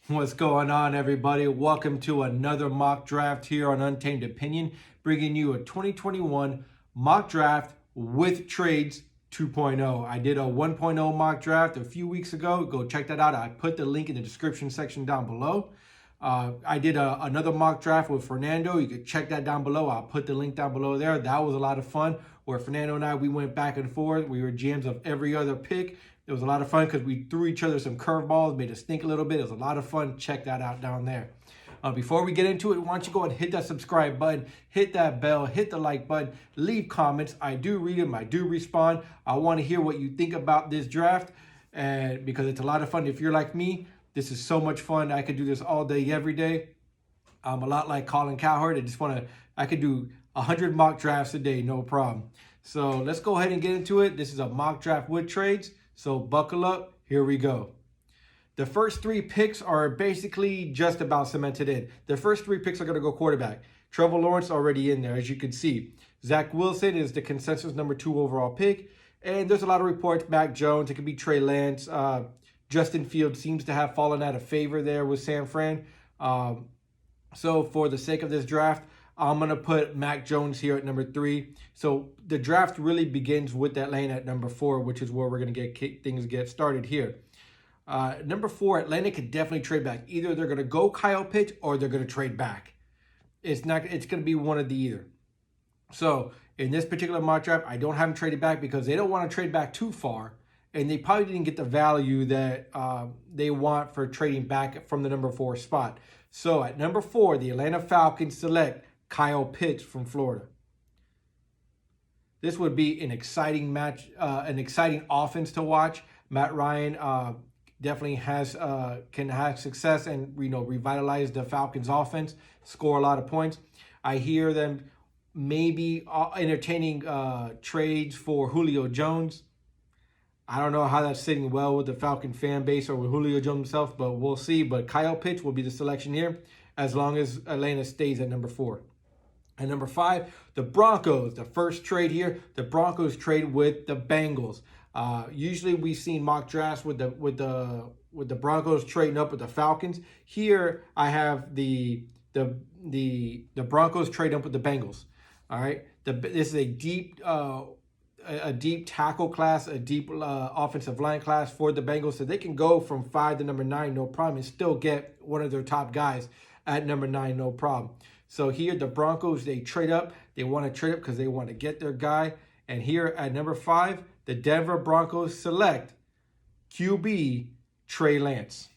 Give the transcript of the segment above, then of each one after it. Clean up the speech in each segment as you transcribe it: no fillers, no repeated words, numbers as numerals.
What's going on, everybody? Welcome to another mock draft here on Untamed Opinion, bringing you a 2021 mock draft with trades 2.0. I did a 1.0 mock draft a few weeks ago. Go check that out. I put the link in the description section down below. I did another mock draft with Fernando. You can check that down below. I'll put the link down below there. That was a lot of fun, where Fernando and I, we went back and forth. We were GMs of every other pick. It was a lot of fun because we threw each other some curveballs, made us think a little bit. It was a lot of fun. Check that out down there. Before we get into it, why don't you go and hit that subscribe button, hit that bell, hit the like button, leave comments. I do read them. I do respond. I want to hear what you think about this draft, and because it's a lot of fun. If you're like me, this is so much fun. I could do this all day, every day. I'm a lot like Colin Cowherd. I could do 100 mock drafts a day, no problem. So let's go ahead and get into it. This is a mock draft with trades. So buckle up, here we go. The first three picks are basically just about cemented in. The first three picks are going to go quarterback. Trevor Lawrence already in there, as you can see. Zach Wilson is the consensus #2 overall pick. And there's a lot of reports. Mac Jones, it could be Trey Lance. Justin Fields seems to have fallen out of favor there with San Fran. So for the sake of this draft, I'm going to put Mac Jones here at #3. So the draft really begins with Atlanta at #4, which is where we're going to get started here. #4, Atlanta could definitely trade back. Either they're going to go Kyle Pitts or they're going to trade back. It's going to be one of the either. So in this particular mock draft, I don't have them traded back because they don't want to trade back too far. And they probably didn't get the value that they want for trading back from the #4 spot. So at #4, the Atlanta Falcons select Kyle Pitts from Florida. This would be an exciting match, an exciting offense to watch. Matt Ryan definitely can have success and revitalize the Falcons offense, score a lot of points. I hear them maybe entertaining trades for Julio Jones. I don't know how that's sitting well with the Falcon fan base or with Julio Jones himself, but we'll see. But Kyle Pitts will be the selection here as long as Atlanta stays at #4. At #5, the Broncos. The first trade here, the Broncos trade with the Bengals. Usually we've seen mock drafts with the Broncos trading up with the Falcons. Here I have the Broncos trade up with the Bengals. All right, this is a deep tackle class, a deep offensive line class for the Bengals, so they can go from 5 to #9, no problem, and still get one of their top guys at #9, no problem. So here, the Broncos, they trade up. They want to trade up because they want to get their guy. And here at #5, the Denver Broncos select QB Trey Lance.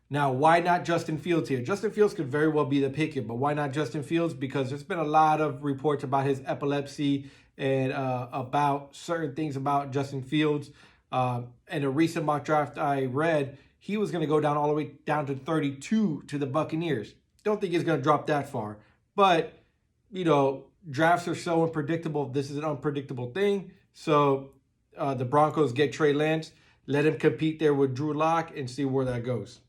Now, why not Justin Fields here? Justin Fields could very well be the pick here, but why not Justin Fields? Because there's been a lot of reports about his epilepsy and about certain things about Justin Fields. In a recent mock draft I read, he was going to go down all the way down to 32 to the Buccaneers. Don't think he's going to drop that far. But, drafts are so unpredictable. This is an unpredictable thing. So the Broncos get Trey Lance, let him compete there with Drew Lock and see where that goes.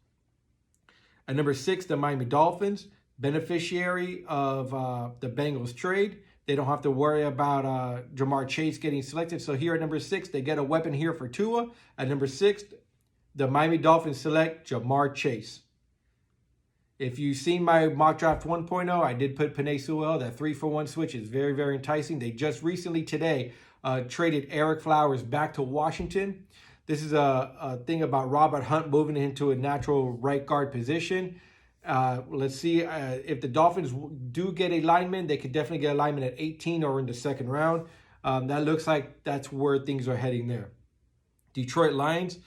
At #6, the Miami Dolphins, beneficiary of the Bengals trade. They don't have to worry about Jamar Chase getting selected. So here at #6, they get a weapon here for Tua. At #6, the Miami Dolphins select Jamar Chase. If you've seen my mock draft 1.0, I did put Penei Sewell. That 3-for-1 switch is very, very enticing. They just recently today traded Eric Flowers back to Washington. This is a thing about Robert Hunt moving into a natural right guard position. Let's see if the Dolphins do get a lineman. They could definitely get a lineman at 18 or in the second round. That looks like that's where things are heading there. Detroit Lions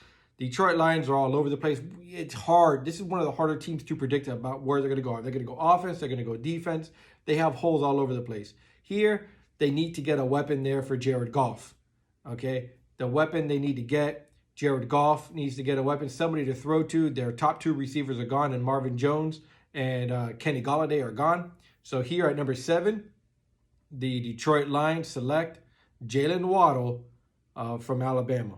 are all over the place. It's hard. This is one of the harder teams to predict about where they're going to go. Are they going to go offense? They're going to go defense. They have holes all over the place. Here, they need to get a weapon there for Jared Goff. Okay, the weapon they need to get, Jared Goff needs to get a weapon, somebody to throw to. Their top 2 receivers are gone, and Marvin Jones and Kenny Golladay are gone. So here at #7, the Detroit Lions select Jalen Waddle from Alabama.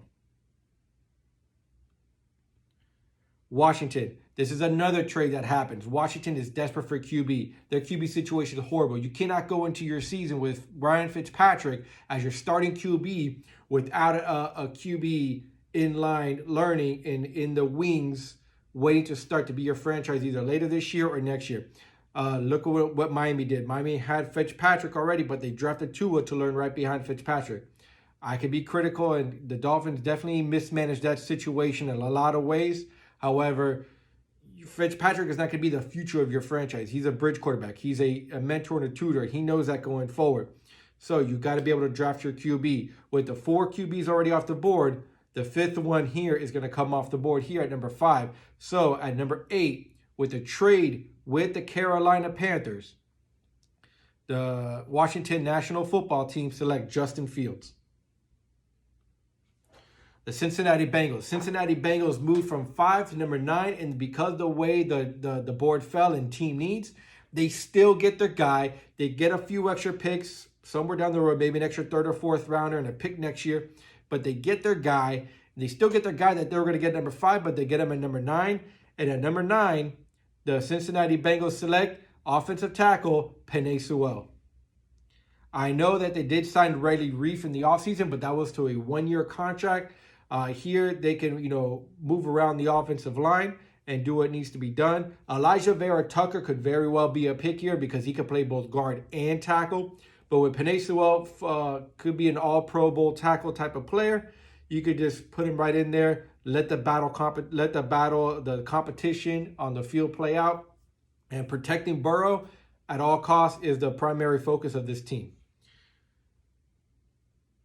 Washington. This is another trade that happens. Washington is desperate for QB. Their QB situation is horrible. You cannot go into your season with Ryan Fitzpatrick as your starting QB without a QB in line, learning, and in the wings, waiting to start to be your franchise either later this year or next year. Look at what Miami did. Miami had Fitzpatrick already, but they drafted Tua to learn right behind Fitzpatrick. I could be critical, and the Dolphins definitely mismanaged that situation in a lot of ways. However, Fitzpatrick is not going to be the future of your franchise. He's a bridge quarterback. He's a mentor and a tutor. He knows that going forward. So you got to be able to draft your QB. With the 4 QBs already off the board, the 5th one here is going to come off the board here at number 5. So at number 8, with the trade with the Carolina Panthers, the Washington National Football Team select Justin Fields. The Cincinnati Bengals. Cincinnati Bengals moved from 5 to number 9, and because of the way the board fell in team needs, they still get their guy. They get a few extra picks somewhere down the road, maybe an extra 3rd or 4th rounder and a pick next year, but they get their guy. They still get their guy that they were going to get at number 5, but they get him at number 9. And at number 9, the Cincinnati Bengals select offensive tackle Penei Sewell. I know that they did sign Riley Reef in the offseason, but that was to a 1-year contract. Here they can, move around the offensive line and do what needs to be done. Elijah Vera Tucker could very well be a pick here because he could play both guard and tackle. But with Penei Sewell, could be an all-Pro Bowl tackle type of player. You could just put him right in there, let the competition on the field play out, and protecting Burrow at all costs is the primary focus of this team.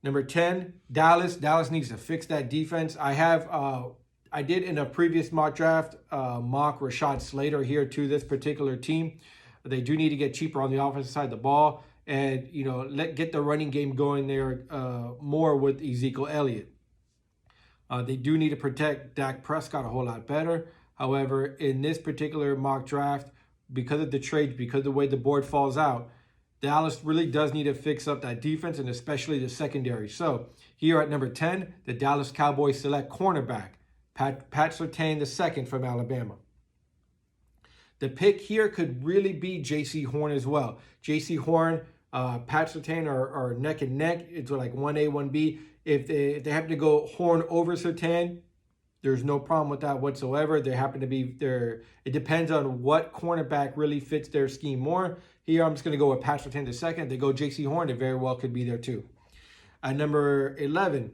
Number 10, Dallas. Dallas needs to fix that defense. I did in a previous mock draft mock Rashad Slater here to this particular team. They do need to get cheaper on the offensive side of the ball and, get the running game going there more with Ezekiel Elliott. They do need to protect Dak Prescott a whole lot better. However, in this particular mock draft, because of the trades, because of the way the board falls out, Dallas really does need to fix up that defense and especially the secondary. So here at number 10, the Dallas Cowboys select cornerback Pat Surtain II from Alabama. The pick here could really be J.C. Horn as well. J.C. Horn, Pat Surtain are neck and neck. It's like 1A, 1B. If they happen to go Horn over Surtain, there's no problem with that whatsoever. They happen to be there. It depends on what cornerback really fits their scheme more. Here, I'm just going to go with Pat Surtain II. They go J.C. Horn. It very well could be there too. At number 11,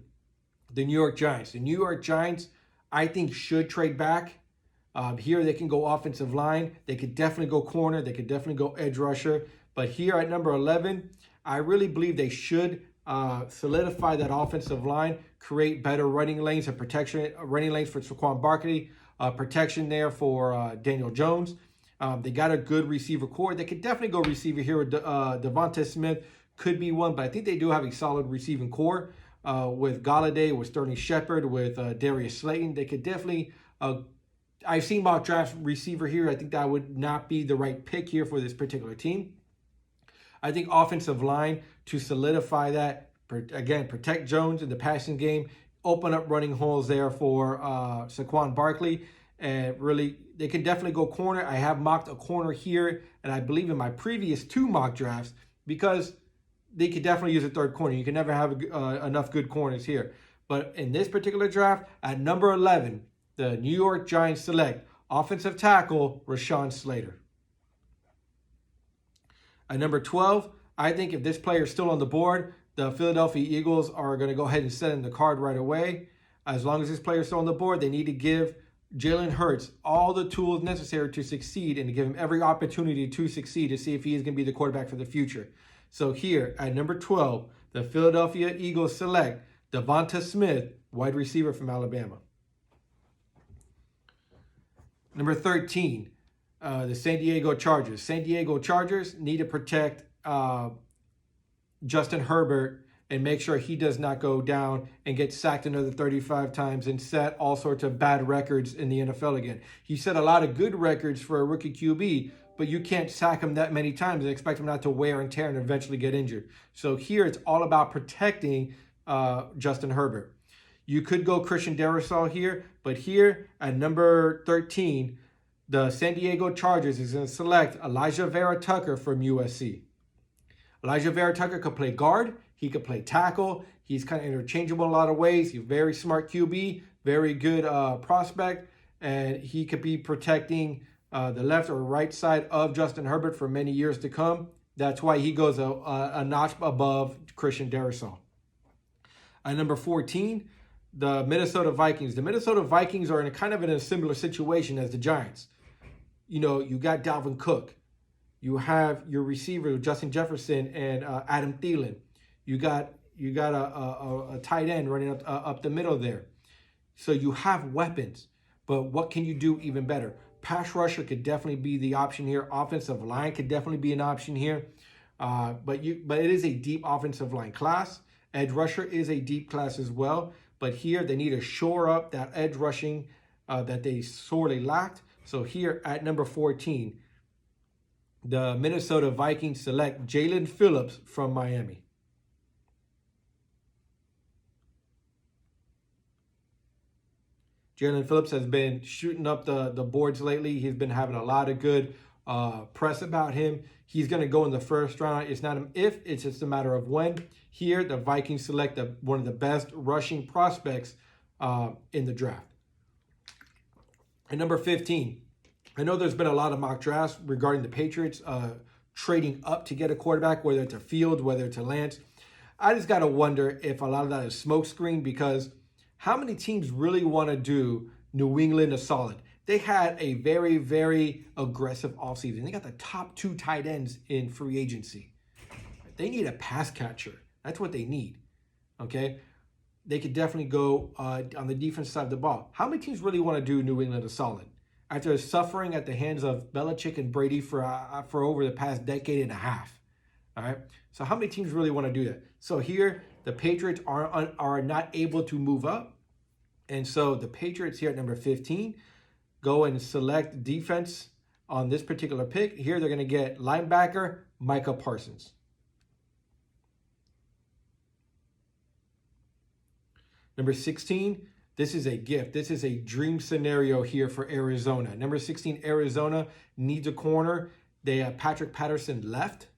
the New York Giants. The New York Giants, I think, should trade back. Here, they can go offensive line. They could definitely go corner. They could definitely go edge rusher. But here at number 11, I really believe they should solidify that offensive line, create better running lanes and protection, running lanes for Saquon Barkley, protection there for Daniel Jones. They got a good receiver core. They could definitely go receiver here with Devonta Smith. Could be one, but I think they do have a solid receiving core with Golladay, with Sterling Shepard, with Darius Slayton. They could definitely... I've seen mock draft receiver here. I think that would not be the right pick here for this particular team. I think offensive line to solidify that, again, protect Jones in the passing game, open up running holes there for Saquon Barkley, and really, they can definitely go corner. I have mocked a corner here, and I believe in my previous 2 mock drafts, because they could definitely use a 3rd corner. You can never have enough good corners here. But in this particular draft, at number 11, the New York Giants select offensive tackle Rashawn Slater. At number 12, I think if this player is still on the board, the Philadelphia Eagles are going to go ahead and set in the card right away. As long as this player is still on the board, they need to give Jalen Hurts all the tools necessary to succeed and to give him every opportunity to succeed to see if he is going to be the quarterback for the future. So here at number 12, the Philadelphia Eagles select Devonta Smith, wide receiver from Alabama. Number 13, the San Diego Chargers. San Diego Chargers need to protect Justin Herbert and make sure he does not go down and get sacked another 35 times and set all sorts of bad records in the NFL again. He set a lot of good records for a rookie QB, but you can't sack him that many times and expect him not to wear and tear and eventually get injured. So here it's all about protecting Justin Herbert. You could go Christian Darrisaw here, but here at number 13, the San Diego Chargers is going to select Elijah Vera Tucker from USC. Elijah Vera Tucker could play guard. He could play tackle. He's kind of interchangeable in a lot of ways. He's a very smart QB, very good prospect, and he could be protecting the left or right side of Justin Herbert for many years to come. That's why he goes a notch above Christian Darrisaw. At number 14, the Minnesota Vikings. The Minnesota Vikings are in a similar situation as the Giants. You know, you got Dalvin Cook. You have your receiver, Justin Jefferson and Adam Thielen. You got a tight end running up the middle there. So you have weapons, but what can you do even better? Pass rusher could definitely be the option here. Offensive line could definitely be an option here. But it is a deep offensive line class. Edge rusher is a deep class as well. But here they need to shore up that edge rushing that they sorely lacked. So here at number 14, the Minnesota Vikings select Jalen Phillips from Miami. Jalen Phillips has been shooting up the boards lately. He's been having a lot of good press about him. He's going to go in the first round. It's not an if, it's just a matter of when. Here, the Vikings select one of the best rushing prospects in the draft. At number 15, I know there's been a lot of mock drafts regarding the Patriots trading up to get a quarterback, whether it's a Field, whether it's a Lance. I just got to wonder if a lot of that is smokescreen, because how many teams really want to do New England a solid? They had a very, very aggressive offseason. They got the top 2 tight ends in free agency. They need a pass catcher. That's what they need, okay? They could definitely go on the defense side of the ball. How many teams really want to do New England a solid? After suffering at the hands of Belichick and Brady for over the past decade and a half, all right? So how many teams really want to do that? So here, the Patriots are not able to move up. And so the Patriots here at number 15 go and select defense on this particular pick. Here they're going to get linebacker Micah Parsons. Number 16, this is a gift. This is a dream scenario here for Arizona. Number 16, Arizona needs a corner. They have Patrick Patterson left.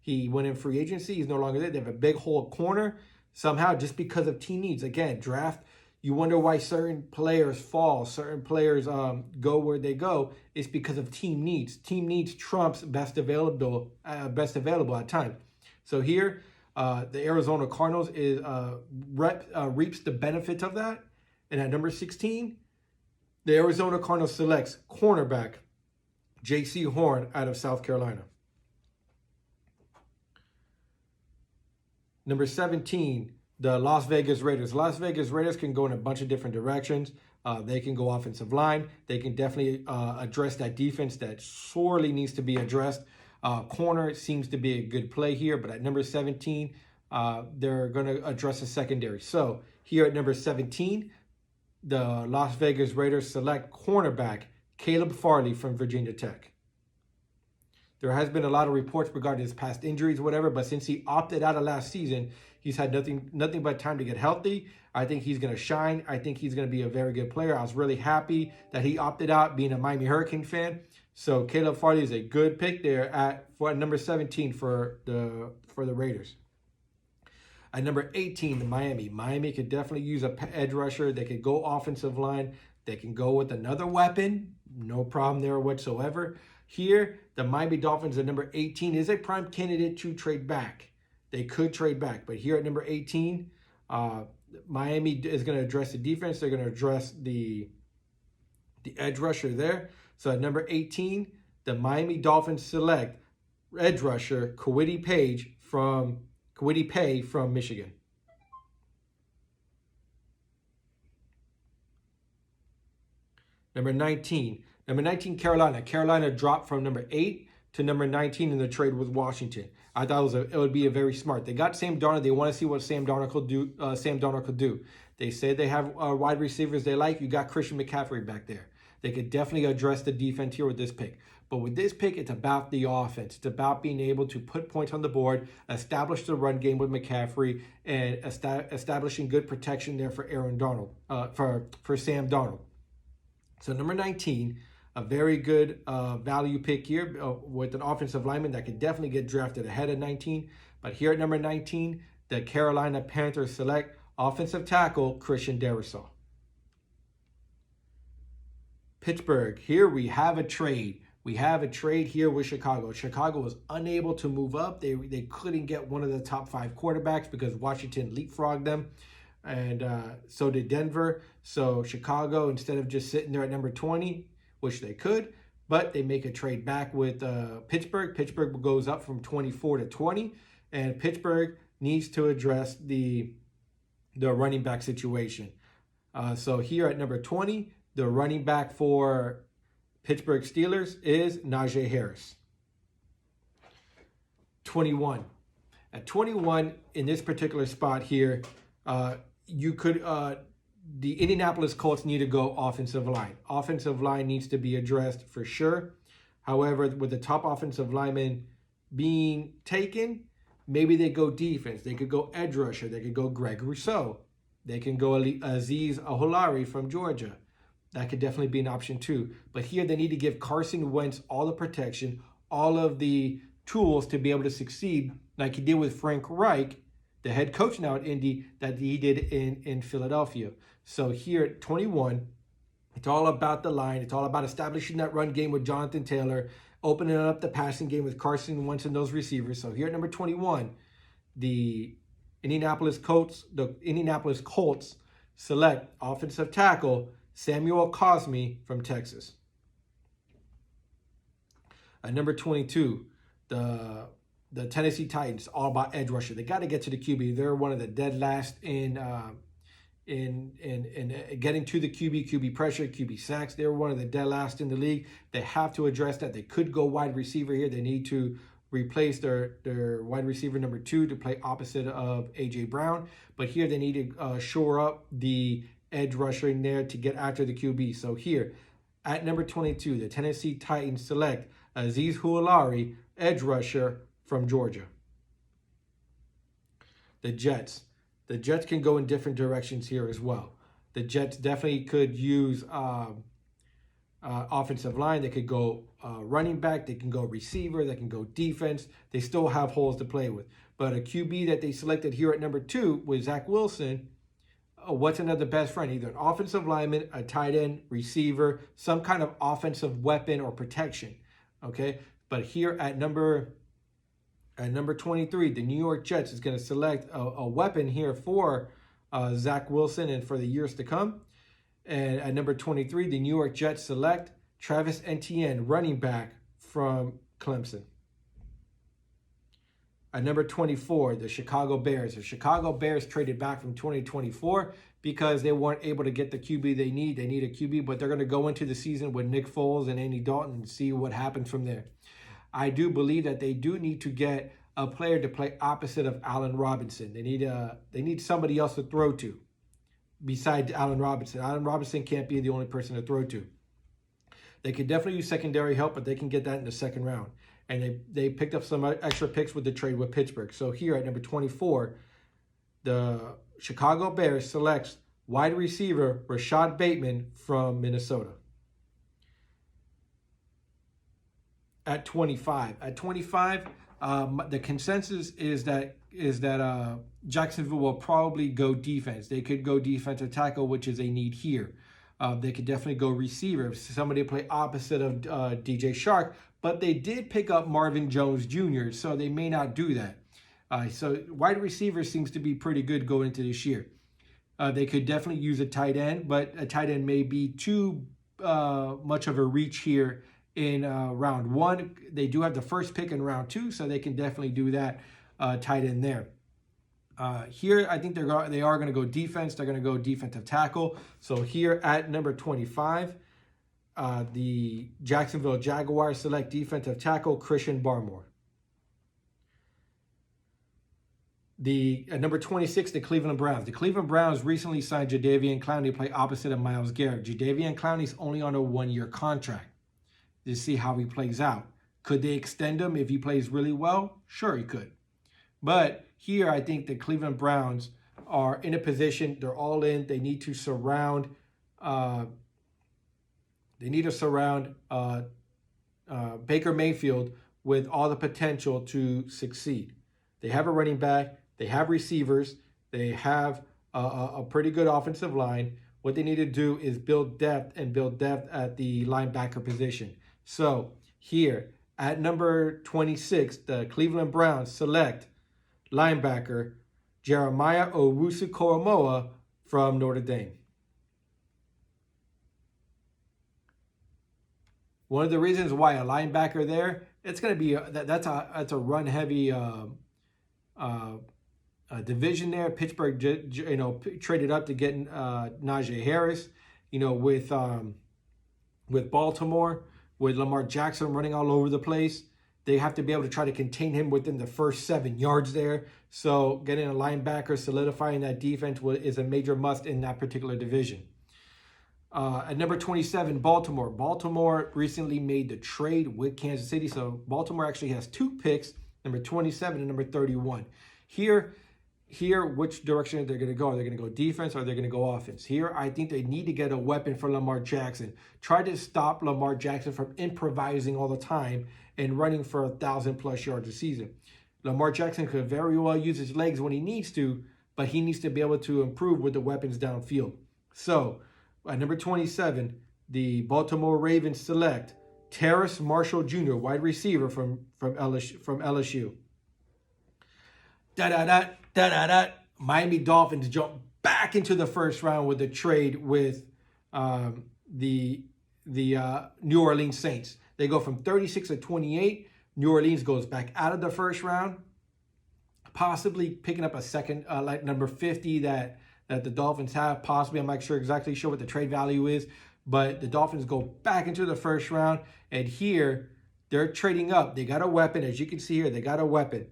He went in free agency. He's no longer there. They have a big hole at corner. Somehow, just because of team needs. Again, draft. You wonder why certain players fall, certain players go where they go. It's because of team needs. Team needs trumps best available at times. So here, the Arizona Cardinals reaps the benefits of that. And at number 16, the Arizona Cardinals selects cornerback J.C. Horn out of South Carolina. Number 17, the Las Vegas Raiders. Las Vegas Raiders can go in a bunch of different directions. They can go offensive line. They can definitely address that defense that sorely needs to be addressed. Corner seems to be a good play here, but at number 17, they're going to address the secondary. So here at number 17, the Las Vegas Raiders select cornerback Caleb Farley from Virginia Tech. There has been a lot of reports regarding his past injuries, whatever, but since he opted out of last season, he's had nothing but time to get healthy. I think he's going to shine. I think he's going to be a very good player. I was really happy that he opted out, being a Miami Hurricane fan. So Caleb Farley is a good pick there at number 17 for the Raiders. At number 18, the Miami. Miami could definitely use an edge rusher. They could go offensive line. They can go with another weapon. No problem there whatsoever. Here, the Miami Dolphins at number 18 is a prime candidate to trade back. They could trade back, but here at number 18, Miami is going to address the defense. They're going to address the edge rusher there. So at number 18, the Miami Dolphins select edge rusher Kwity Paye from Michigan. Number 19, Carolina. Carolina dropped from number 8 to number 19 in the trade with Washington. I thought it would be a very smart. They got Sam Darnold. They want to see what Sam Darnold could do. They said they have wide receivers they like. You got Christian McCaffrey back there. They could definitely address the defense here with this pick. But with this pick, it's about the offense. It's about being able to put points on the board, establish the run game with McCaffrey, and establishing good protection there for Aaron Donald, for Sam Darnold. So number 19, a very good value pick here with an offensive lineman that could definitely get drafted ahead of 19. But here at number 19, the Carolina Panthers select offensive tackle Christian Darrisaw. Pittsburgh, here we have a trade. We have a trade here with Chicago. Chicago was unable to move up. They couldn't get one of the top 5 quarterbacks because Washington leapfrogged them. And so did Denver. So Chicago, instead of just sitting there at number 20, which they could, but they make a trade back with Pittsburgh. Pittsburgh goes up from 24 to 20. And Pittsburgh needs to address the running back situation. So here at number 20, the running back for Pittsburgh Steelers is Najee Harris. 21. At 21, in this particular spot here, you could, the Indianapolis Colts need to go offensive line. Offensive line needs to be addressed for sure. However, with the top offensive lineman being taken, maybe they go defense. They could go edge rusher. They could go Greg Rousseau. They can go Azeez Ojulari from Georgia. That could definitely be an option too. But here they need to give Carson Wentz all the protection, all of the tools to be able to succeed like he did with Frank Reich, the head coach now at Indy, that he did in Philadelphia. So here at 21, it's all about the line. It's all about establishing that run game with Jonathan Taylor, opening up the passing game with Carson Wentz and those receivers. So here at number 21, the Indianapolis Colts select offensive tackle Samuel Cosmi from Texas. At number 22, the Tennessee Titans, all about edge rusher. They got to get to the QB. They're one of the dead last in getting to the QB pressure, QB sacks. They're one of the dead last in the league. They have to address that. They could go wide receiver here. They need to replace their wide receiver number 2 to play opposite of A.J. Brown. But here they need to shore up the edge rusher in there to get after the QB. So here at number 22, the Tennessee Titans select Azeez Ojulari, edge rusher from Georgia. The Jets can go in different directions here as well. The Jets definitely could use offensive line. They could go running back. They can go receiver. They can go defense. They still have holes to play with. But a QB that they selected here at number 2 with Zach Wilson, what's another best friend? Either an offensive lineman, a tight end, receiver, some kind of offensive weapon or protection. Okay, but here at number 23, the New York Jets is going to select a weapon here for Zach Wilson and for the years to come. And at number 23, the New York Jets select Travis Etienne, running back from Clemson. At number 24, the Chicago Bears. The Chicago Bears traded back from 2024 because they weren't able to get the QB they need. They need a QB, but they're going to go into the season with Nick Foles and Andy Dalton and see what happens from there. I do believe that they do need to get a player to play opposite of Allen Robinson. They need somebody else to throw to besides Allen Robinson. Allen Robinson can't be the only person to throw to. They could definitely use secondary help, but they can get that in the second round. And they picked up some extra picks with the trade with Pittsburgh. So here at number 24, the Chicago Bears selects wide receiver Rashad Bateman from Minnesota. At 25, the consensus is that Jacksonville will probably go defense. They could go defensive tackle, which is a need here. They could definitely go receiver, somebody to play opposite of DJ Shark, but they did pick up Marvin Jones Jr., so they may not do that. So wide receiver seems to be pretty good going into this year. They could definitely use a tight end, but a tight end may be too much of a reach here in round 1. They do have the first pick in round 2, so they can definitely do that tight end there. Here, I think they are going to go defense. They're going to go defensive tackle. So here at number 25, the Jacksonville Jaguars select defensive tackle Christian Barmore. At number 26, the Cleveland Browns. The Cleveland Browns recently signed Jadeveon Clowney to play opposite of Myles Garrett. Jadeveon Clowney's only on a 1-year contract. To see how he plays out. Could they extend him if he plays really well? Sure, he could. But here, I think the Cleveland Browns are in a position. They're all in. They need to surround. Baker Mayfield with all the potential to succeed. They have a running back. They have receivers. They have a pretty good offensive line. What they need to do is build depth at the linebacker position. So here at number 26, the Cleveland Browns select linebacker Jeremiah Owusu-Koramoah from Notre Dame. One of the reasons why a linebacker there, it's going to be that's a run heavy division there. Pittsburgh, traded up to get Najee Harris. With Baltimore, with Lamar Jackson running all over the place, they have to be able to try to contain him within the first 7 yards there. So getting a linebacker, solidifying that defense is a major must in that particular division. At number 27, Baltimore. Baltimore recently made the trade with Kansas City. So Baltimore actually has 2 picks, number 27 and number 31. Here, which direction they're going to go. Are they going to go defense or are they going to go offense? Here, I think they need to get a weapon for Lamar Jackson. Try to stop Lamar Jackson from improvising all the time and running for 1,000+ yards a season. Lamar Jackson could very well use his legs when he needs to, but he needs to be able to improve with the weapons downfield. So, at number 27, the Baltimore Ravens select Terrace Marshall Jr., wide receiver from LSU. Miami Dolphins jump back into the first round with the trade with the New Orleans Saints. They go from 36 to 28. New Orleans goes back out of the first round, possibly picking up a second, like number 50 that the Dolphins have. Possibly, I'm not exactly sure what the trade value is, but the Dolphins go back into the first round, and here they're trading up. They got a weapon, as you can see here. They got a weapon.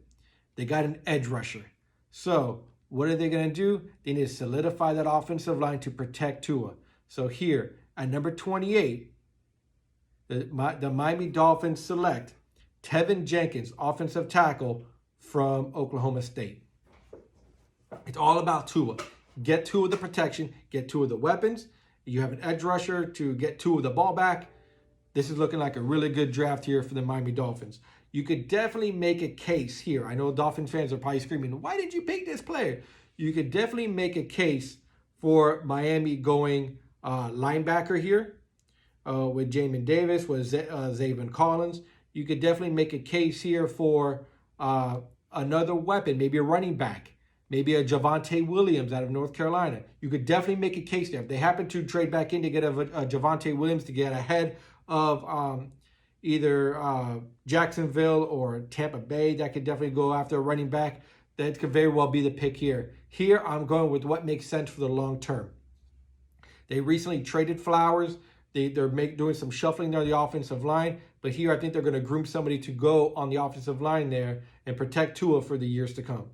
They got an edge rusher. So what are they going to do? They need to solidify that offensive line to protect Tua. So here at number 28, the Miami Dolphins select Tevin Jenkins, offensive tackle from Oklahoma State. It's all about Tua. Get Tua the protection, get Tua the weapons. You have an edge rusher to get Tua the ball back. This is looking like a really good draft here for the Miami Dolphins. You could definitely make a case here. I know Dolphin fans are probably screaming, why did you pick this player? You could definitely make a case for Miami going linebacker here with Jamin Davis, with Zaven Collins. You could definitely make a case here for another weapon, maybe a running back, maybe a Javonte Williams out of North Carolina. You could definitely make a case there. If they happen to trade back in to get a Javonte Williams to get ahead of either Jacksonville or Tampa Bay, that could definitely go after a running back. That could very well be the pick here. Here, I'm going with what makes sense for the long term. They recently traded Flowers. They're doing some shuffling there on the offensive line. But here, I think they're going to groom somebody to go on the offensive line there and protect Tua for the years to come.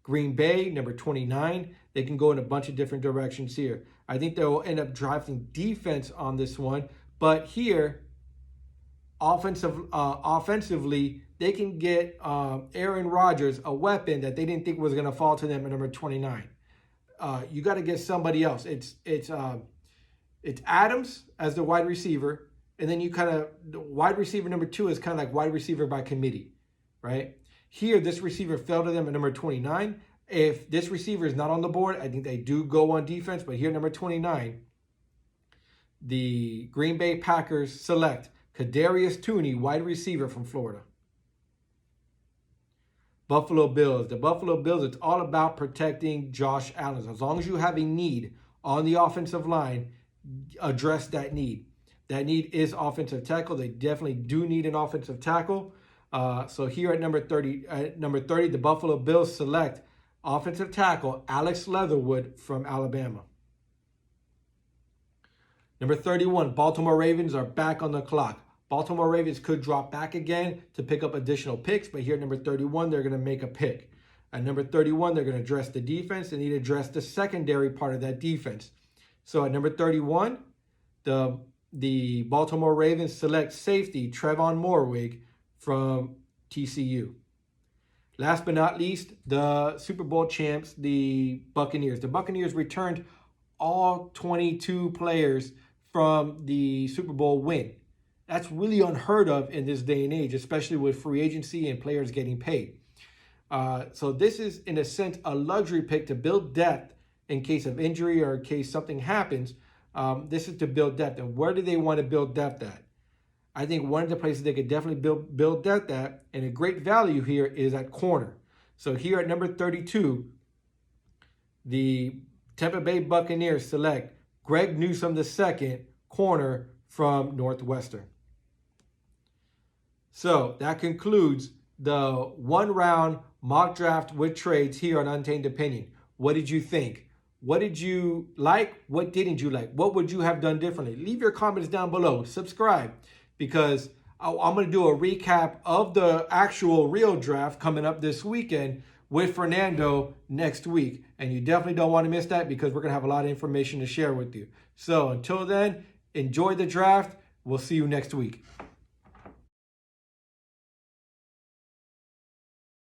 Green Bay, number 29. They can go in a bunch of different directions here. I think they'll end up drafting defense on this one. But here, offensively, they can get Aaron Rodgers, a weapon that they didn't think was going to fall to them at number 29. You got to get somebody else. It's Adams as the wide receiver, and then wide receiver number 2 is kind of like wide receiver by committee, right? Here, this receiver fell to them at number 29. If this receiver is not on the board, I think they do go on defense. But here, number 29, the Green Bay Packers select Kadarius Toney, wide receiver from Florida. Buffalo Bills. The Buffalo Bills, it's all about protecting Josh Allen. As long as you have a need on the offensive line, address that need. That need is offensive tackle. They definitely do need an offensive tackle. So here at number 30, the Buffalo Bills select offensive tackle Alex Leatherwood from Alabama. Number 31, Baltimore Ravens are back on the clock. Baltimore Ravens could drop back again to pick up additional picks, but here at number 31, they're going to make a pick. At number 31, they're going to address the defense. They need to address the secondary part of that defense. So at number 31, the Baltimore Ravens select safety Trevon Moehrig from TCU. Last but not least, the Super Bowl champs, the Buccaneers. The Buccaneers returned all 22 players from the Super Bowl win. That's really unheard of in this day and age, especially with free agency and players getting paid. So this is, in a sense, a luxury pick to build depth in case of injury or in case something happens. This is to build depth. And where do they want to build depth at? I think one of the places they could definitely build depth at, and a great value here, is at corner. So here at number 32, the Tampa Bay Buccaneers select Greg Newsome II, corner from Northwestern. So that concludes the one-round mock draft with trades here on Untamed Opinion. What did you think? What did you like? What didn't you like? What would you have done differently? Leave your comments down below. Subscribe, because I'm going to do a recap of the actual real draft coming up this weekend with Fernando next week. And you definitely don't want to miss that, because we're going to have a lot of information to share with you. So until then, enjoy the draft. We'll see you next week.